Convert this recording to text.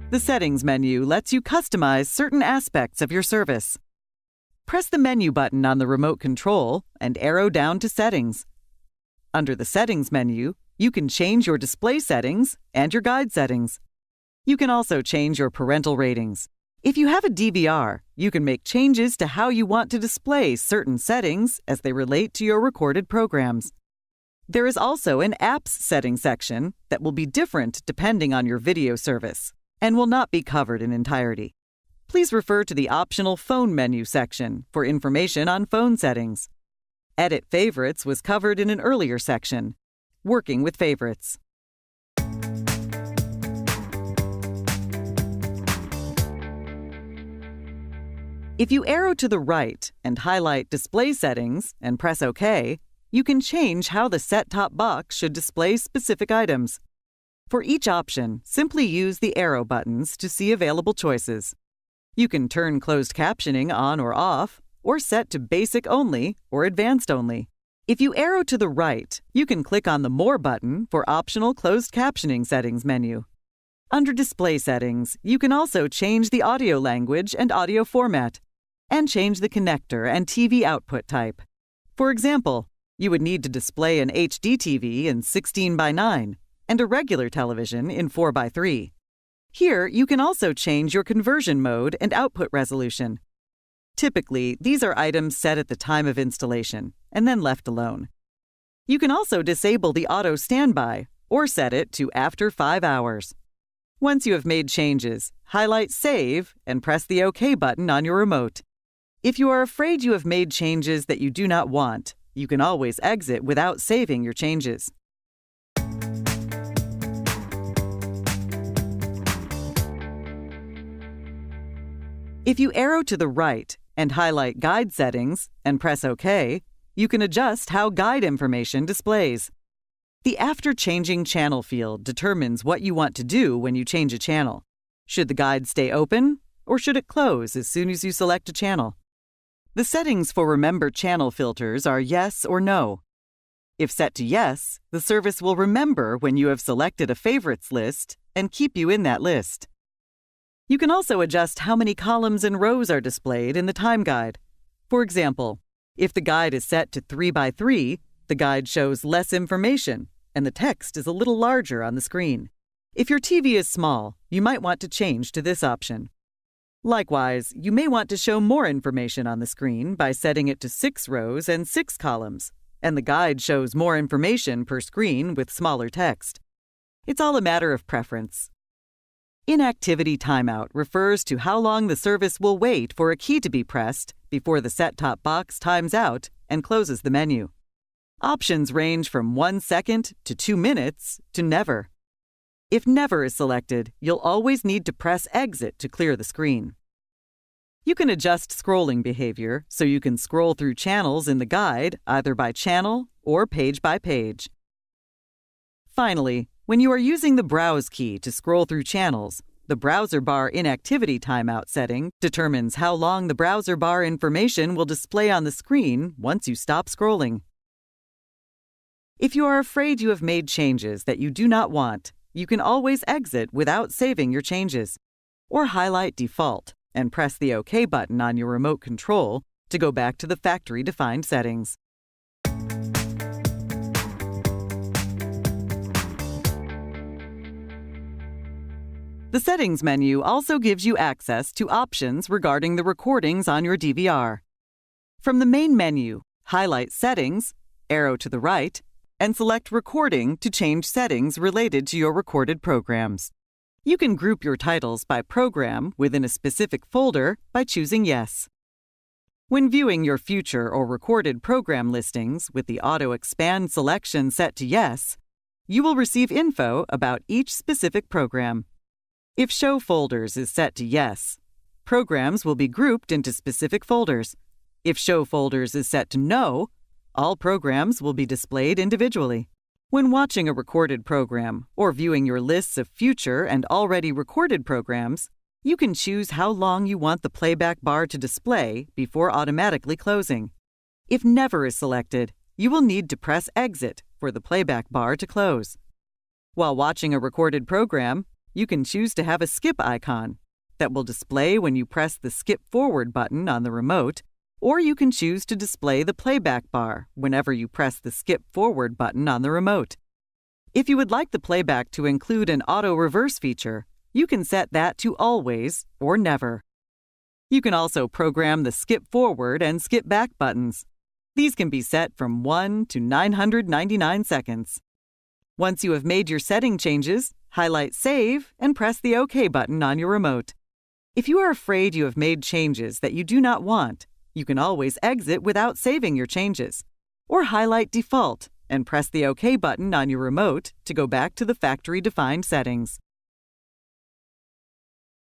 The Settings menu lets you customize certain aspects of your service. Press the menu button on the remote control and arrow down to Settings. Under the Settings menu, you can change your display settings and your guide settings. You can also change your parental ratings. If you have a DVR, you can make changes to how you want to display certain settings as they relate to your recorded programs. There is also an Apps Settings section that will be different depending on your video service and will not be covered in entirety. Please refer to the optional Phone menu section for information on phone settings. Edit Favorites was covered in an earlier section, Working with Favorites. If you arrow to the right and highlight Display Settings and press OK, you can change how the set-top box should display specific items. For each option, simply use the arrow buttons to see available choices. You can turn closed captioning on or set to Basic Only or Advanced Only. If you arrow to the right, you can click on the More button for optional closed captioning settings menu. Under Display Settings, you can also change the audio language and audio format, and change the connector and TV output type. For example, you would need to display an HD TV in 16:9 and a regular television in 4:3. Here, you can also change your conversion mode and output resolution. Typically, these are items set at the time of installation and then left alone. You can also disable the auto standby or set it to after 5 hours. Once you have made changes, highlight Save and press the OK button on your remote. If you are afraid you have made changes that you do not want, you can always exit without saving your changes. If you arrow to the right and highlight Guide Settings and press OK, you can adjust how guide information displays. The After Changing Channel field determines what you want to do when you change a channel. Should the guide stay open, or should it close as soon as you select a channel? The settings for Remember Channel filters are Yes or No. If set to Yes, the service will remember when you have selected a favorites list and keep you in that list. You can also adjust how many columns and rows are displayed in the time guide. For example, if the guide is set to 3:3, the guide shows less information and the text is a little larger on the screen. If your TV is small, you might want to change to this option. Likewise, you may want to show more information on the screen by setting it to 6 rows and 6 columns, and the guide shows more information per screen with smaller text. It's all a matter of preference. Inactivity timeout refers to how long the service will wait for a key to be pressed before the set-top box times out and closes the menu. Options range from 1 second to 2 minutes to never. If never is selected, you'll always need to press exit to clear the screen. You can adjust scrolling behavior so you can scroll through channels in the guide either by channel or page by page. Finally, when you are using the Browse key to scroll through channels, the browser bar inactivity timeout setting determines how long the browser bar information will display on the screen once you stop scrolling. If you are afraid you have made changes that you do not want, you can always exit without saving your changes, or highlight Default and press the OK button on your remote control to go back to the factory-defined settings. The Settings menu also gives you access to options regarding the recordings on your DVR. From the main menu, highlight Settings, arrow to the right, and select Recording to change settings related to your recorded programs. You can group your titles by program within a specific folder by choosing Yes. When viewing your future or recorded program listings with the Auto Expand selection set to Yes, you will receive info about each specific program. If Show Folders is set to Yes, programs will be grouped into specific folders. If Show Folders is set to No, all programs will be displayed individually. When watching a recorded program or viewing your lists of future and already recorded programs, you can choose how long you want the playback bar to display before automatically closing. If Never is selected, you will need to press Exit for the playback bar to close. While watching a recorded program, you can choose to have a skip icon that will display when you press the skip forward button on the remote, or you can choose to display the playback bar whenever you press the skip forward button on the remote. If you would like the playback to include an auto reverse feature, you can set that to always or never. You can also program the skip forward and skip back buttons. These can be set from 1 to 999 seconds. Once you have made your setting changes, highlight Save and press the OK button on your remote. If you are afraid you have made changes that you do not want, you can always exit without saving your changes, or highlight Default and press the OK button on your remote to go back to the factory-defined settings.